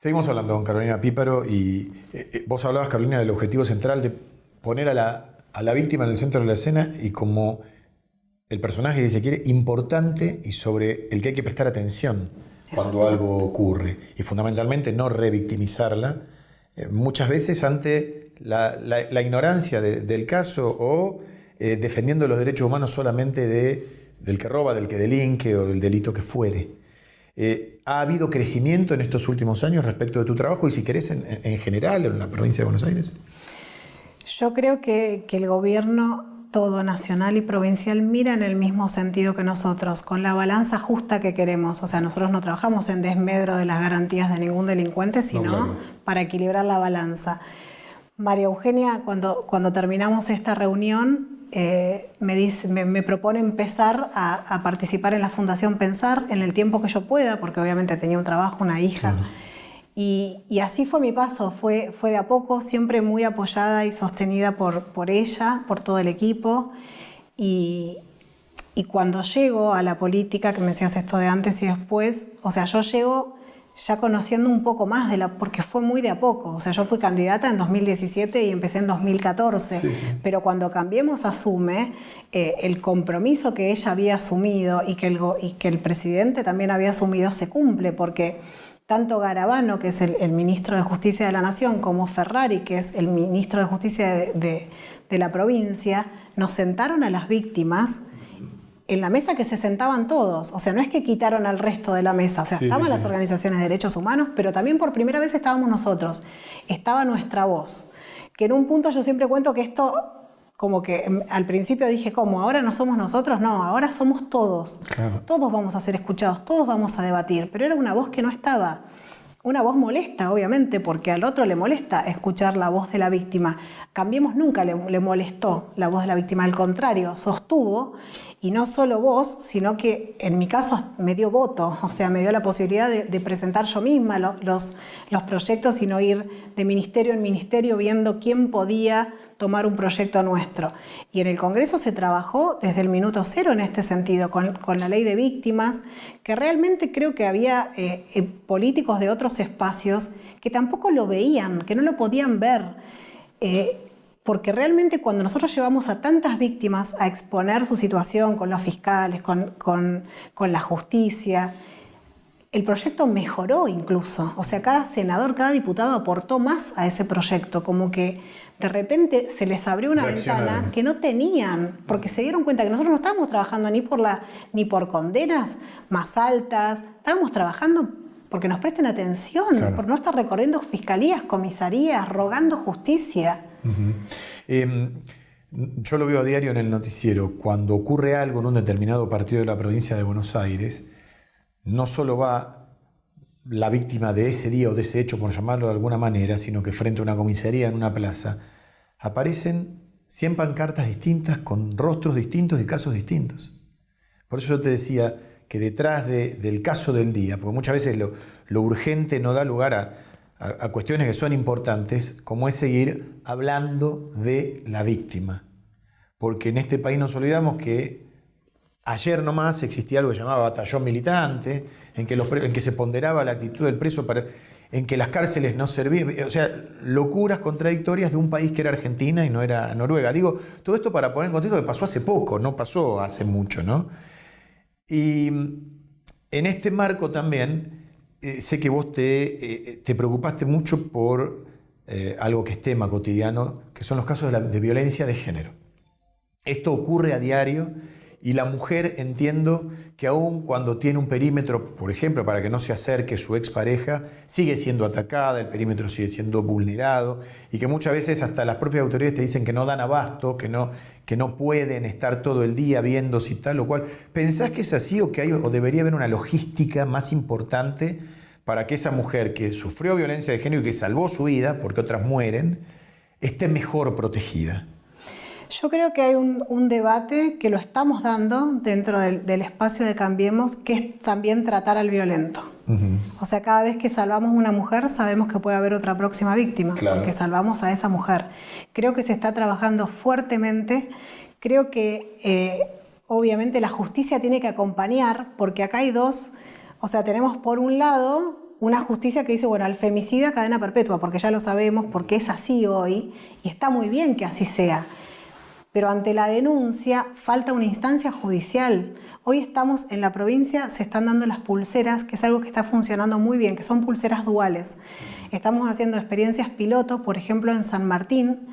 Seguimos hablando con Carolina Píparo y vos hablabas, Carolina, del objetivo central de poner a la víctima en el centro de la escena y como el personaje, si se quiere, importante y sobre el que hay que prestar atención cuando algo ocurre. Y fundamentalmente no revictimizarla, muchas veces ante la ignorancia del caso o defendiendo los derechos humanos solamente del que roba, del que delinque o del delito que fuere. ¿Ha habido crecimiento en estos últimos años respecto de tu trabajo y si querés en general en la provincia de Buenos Aires? Yo creo que el gobierno todo nacional y provincial mira en el mismo sentido que nosotros, con la balanza justa que queremos. O sea, nosotros no trabajamos en desmedro de las garantías de ningún delincuente, sino claro, para equilibrar la balanza. María Eugenia, cuando terminamos esta reunión, me propone empezar a participar en la Fundación Pensar en el tiempo que yo pueda, porque obviamente tenía un trabajo, una hija. claro. Y así fue mi paso, fue de a poco, siempre muy apoyada y sostenida por ella, por todo el equipo. Y cuando llego a la política, que me decías esto de antes y después, o sea, yo llego ya conociendo un poco más porque fue muy de a poco. O sea, yo fui candidata en 2017 y empecé en 2014. Sí. Pero cuando Cambiemos asume, el compromiso que ella había asumido y que el presidente también había asumido se cumple, porque tanto Garabano, que es el ministro de Justicia de la Nación, como Ferrari, que es el ministro de Justicia de la provincia, nos sentaron a las víctimas en la mesa que se sentaban todos. O sea, no es que quitaron al resto de la mesa. O sea, estaban las organizaciones de derechos humanos, pero también por primera vez estábamos nosotros. Estaba nuestra voz. Que en un punto yo siempre cuento que esto, como que al principio dije, ¿cómo? ¿Ahora no somos nosotros? No, ahora somos todos. Claro. Todos vamos a ser escuchados, todos vamos a debatir. Pero era una voz que no estaba. Una voz molesta, obviamente, porque al otro le molesta escuchar la voz de la víctima. Cambiemos nunca le molestó la voz de la víctima, al contrario, sostuvo, y no solo voz, sino que en mi caso me dio voto, o sea, me dio la posibilidad de presentar yo misma los proyectos y no ir de ministerio en ministerio viendo quién podía tomar un proyecto nuestro. Y en el Congreso se trabajó desde el minuto cero en este sentido, con la ley de víctimas, que realmente creo que había políticos de otros espacios que tampoco lo veían, que no lo podían ver, porque realmente cuando nosotros llevamos a tantas víctimas a exponer su situación con los fiscales, con la justicia, el proyecto mejoró incluso. O sea, cada senador, cada diputado aportó más a ese proyecto, como que de repente se les abrió una ventana que no tenían, porque se dieron cuenta que nosotros no estábamos trabajando ni por condenas más altas, estábamos trabajando porque nos presten atención, claro, por no estar recorriendo fiscalías, comisarías, rogando justicia. Yo lo veo a diario en el noticiero. Cuando ocurre algo en un determinado partido de la provincia de Buenos Aires, no solo va la víctima de ese día o de ese hecho, por llamarlo de alguna manera, sino que frente a una comisaría en una plaza, aparecen 100 pancartas distintas con rostros distintos y casos distintos. Por eso yo te decía que detrás del caso del día, porque muchas veces lo urgente no da lugar a cuestiones que son importantes, como es seguir hablando de la víctima. Porque en este país nos olvidamos que ayer nomás existía algo que se llamaba batallón militante, en que se ponderaba la actitud del preso, en que las cárceles no servían, o sea, locuras contradictorias de un país que era Argentina y no era Noruega. Digo, todo esto para poner en contexto que pasó hace poco, no pasó hace mucho, ¿no? Y en este marco también, sé que vos te preocupaste mucho por algo que es tema cotidiano, que son los casos de violencia de género. Esto ocurre a diario. Y la mujer, entiendo que aún cuando tiene un perímetro, por ejemplo, para que no se acerque su expareja, sigue siendo atacada, el perímetro sigue siendo vulnerado y que muchas veces hasta las propias autoridades te dicen que no dan abasto, que no pueden estar todo el día viendo si tal o cual. ¿Pensás que es así o que hay o debería haber una logística más importante para que esa mujer que sufrió violencia de género y que salvó su vida, porque otras mueren, esté mejor protegida? Yo creo que hay un debate que lo estamos dando dentro del espacio de Cambiemos, que es también tratar al violento. O sea, cada vez que salvamos una mujer sabemos que puede haber otra próxima víctima, claro, porque salvamos a esa mujer. Creo que se está trabajando fuertemente. Creo que obviamente la justicia tiene que acompañar, porque acá hay dos, o sea, tenemos por un lado una justicia que dice, bueno, al femicida cadena perpetua, porque ya lo sabemos, porque es así hoy, y está muy bien que así sea. Pero ante la denuncia falta una instancia judicial. Hoy estamos en la provincia, se están dando las pulseras, que es algo que está funcionando muy bien, que son pulseras duales. Estamos haciendo experiencias piloto, por ejemplo en San Martín,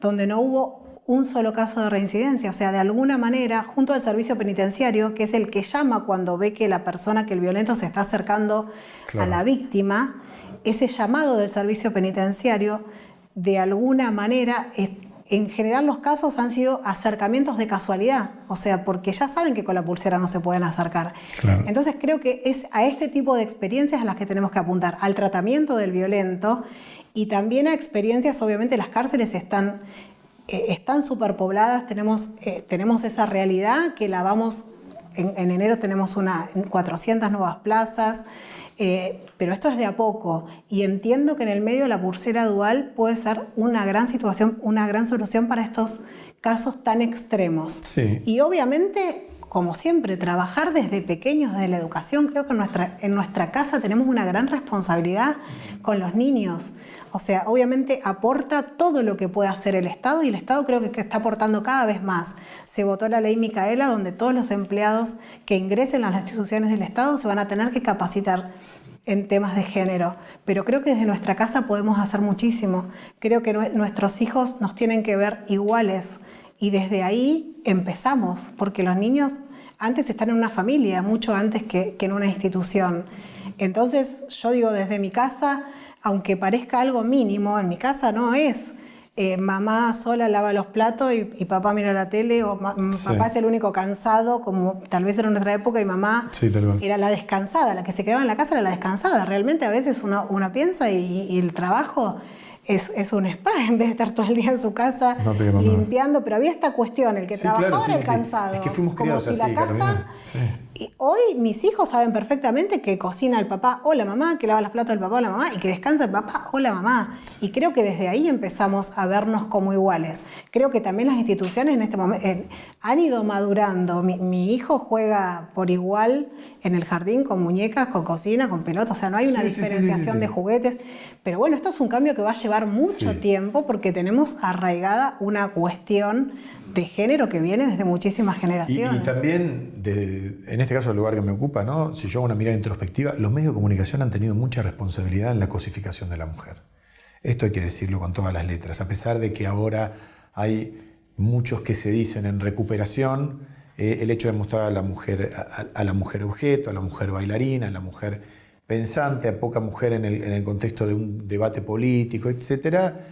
donde no hubo un solo caso de reincidencia. O sea, de alguna manera, junto al servicio penitenciario, que es el que llama cuando ve que la persona, que el violento se está acercando a la víctima, ese llamado del servicio penitenciario, de alguna manera, en general los casos han sido acercamientos de casualidad, o sea, porque ya saben que con la pulsera no se pueden acercar. Claro. Entonces creo que es a este tipo de experiencias a las que tenemos que apuntar, al tratamiento del violento y también a experiencias. Obviamente las cárceles están superpobladas, tenemos esa realidad que la vamos, en enero tenemos 400 nuevas plazas, pero esto es de a poco, y entiendo que en el medio la pulsera dual puede ser una gran situación, una gran solución para estos casos tan extremos. Sí. Y obviamente, como siempre, trabajar desde pequeños, desde la educación. Creo que en nuestra casa tenemos una gran responsabilidad con los niños. O sea, obviamente aporta todo lo que puede hacer el Estado, y el Estado creo que está aportando cada vez más. Se votó la ley Micaela, donde todos los empleados que ingresen a las instituciones del Estado se van a tener que capacitar en temas de género. Pero creo que desde nuestra casa podemos hacer muchísimo. Creo que nuestros hijos nos tienen que ver iguales, y desde ahí empezamos, porque los niños antes están en una familia, mucho antes que en una institución. Entonces yo digo, desde mi casa, aunque parezca algo mínimo, en mi casa no es mamá sola lava los platos y papá mira la tele, o papá es el único cansado, como tal vez era en nuestra época, y mamá era la descansada, la que se quedaba en la casa era la descansada. Realmente a veces uno piensa y el trabajo es un spa, en vez de estar todo el día en su casa limpiando. Pero había esta cuestión, el que trabajaba era el cansado. Es que fuimos criados como si así, la casa... Y hoy mis hijos saben perfectamente que cocina el papá o la mamá, que lava los platos el papá o la mamá, y que descansa el papá o la mamá. Y creo que desde ahí empezamos a vernos como iguales. Creo que también las instituciones en este momento han ido madurando. Mi hijo juega por igual en el jardín con muñecas, con cocina, con pelota. O sea, no hay una diferenciación de juguetes. Pero bueno, esto es un cambio que va a llevar mucho tiempo, porque tenemos arraigada una cuestión de género que viene desde muchísimas generaciones. Y también, en este caso el lugar que me ocupa, ¿no? Si yo hago una mirada introspectiva, los medios de comunicación han tenido mucha responsabilidad en la cosificación de la mujer. Esto hay que decirlo con todas las letras, a pesar de que ahora hay muchos que se dicen en recuperación, el hecho de mostrar a la mujer objeto, a la mujer bailarina, a la mujer pensante, a poca mujer en el contexto de un debate político, etcétera,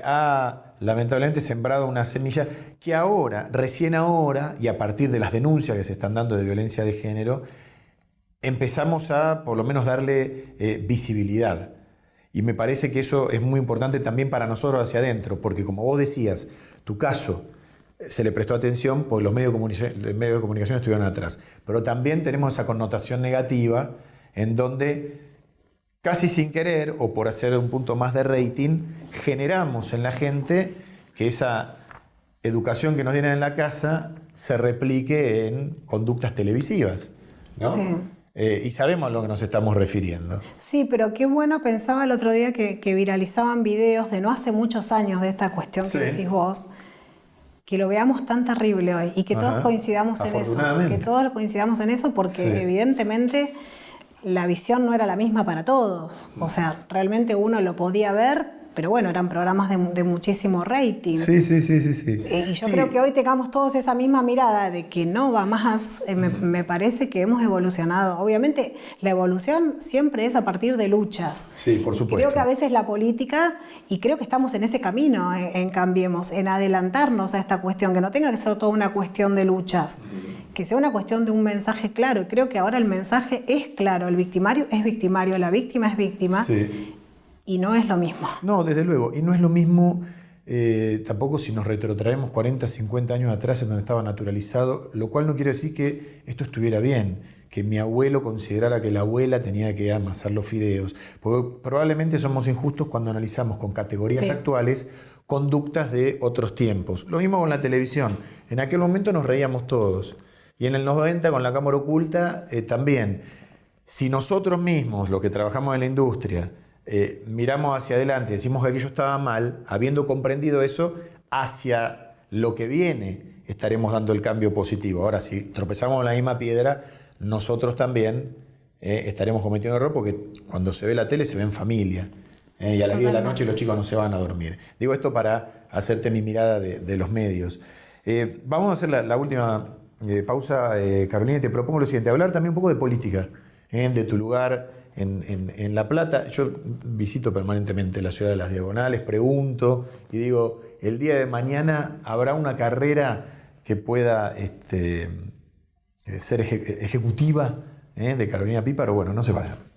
ha lamentablemente sembrado una semilla que ahora, recién ahora, y a partir de las denuncias que se están dando de violencia de género, empezamos a por lo menos darle visibilidad. Y me parece que eso es muy importante también para nosotros hacia adentro, porque como vos decías, tu caso se le prestó atención porque los medios de comunicación estuvieron atrás. Pero también tenemos esa connotación negativa en donde, casi sin querer, o por hacer un punto más de rating, generamos en la gente que esa educación que nos dieron en la casa se replique en conductas televisivas, ¿no? Sí. Y sabemos a lo que nos estamos refiriendo. Sí, pero qué bueno, pensaba el otro día que viralizaban videos de no hace muchos años de esta cuestión que decís vos, que lo veamos tan terrible hoy y que todos coincidamos en eso. Que todos coincidamos en eso, porque evidentemente la visión no era la misma para todos. O sea, realmente uno lo podía ver, pero bueno, eran programas de muchísimo rating. Sí. Y yo creo que hoy tengamos todos esa misma mirada de que no va más. Me parece que hemos evolucionado. Obviamente, la evolución siempre es a partir de luchas. Sí, por supuesto. Creo que a veces la política, y creo que estamos en ese camino, en Cambiemos, en adelantarnos a esta cuestión, que no tenga que ser toda una cuestión de luchas, que sea una cuestión de un mensaje claro. Y creo que ahora el mensaje es claro. El victimario es victimario, la víctima es víctima. Sí. Y no es lo mismo. No, desde luego. Y no es lo mismo tampoco si nos retrotraemos 40, 50 años atrás en donde estaba naturalizado, lo cual no quiere decir que esto estuviera bien, que mi abuelo considerara que la abuela tenía que amasar los fideos. Porque probablemente somos injustos cuando analizamos con categorías actuales conductas de otros tiempos. Lo mismo con la televisión. En aquel momento nos reíamos todos. Y en el 90 con la cámara oculta también. Si nosotros mismos, los que trabajamos en la industria, miramos hacia adelante, decimos que aquello estaba mal, habiendo comprendido eso, hacia lo que viene estaremos dando el cambio positivo. Ahora, si tropezamos en la misma piedra, nosotros también estaremos cometiendo error, porque cuando se ve la tele se ve en familia. Y a las 10 de la noche los chicos no se van a dormir. Digo esto para hacerte mi mirada de los medios. Vamos a hacer la última pausa, Carolina, y te propongo lo siguiente, hablar también un poco de política, de tu lugar en La Plata. Yo visito permanentemente la ciudad de Las Diagonales, pregunto y digo, el día de mañana habrá una carrera que pueda ser ejecutiva de Carolina Píparo. Bueno, no se vayan.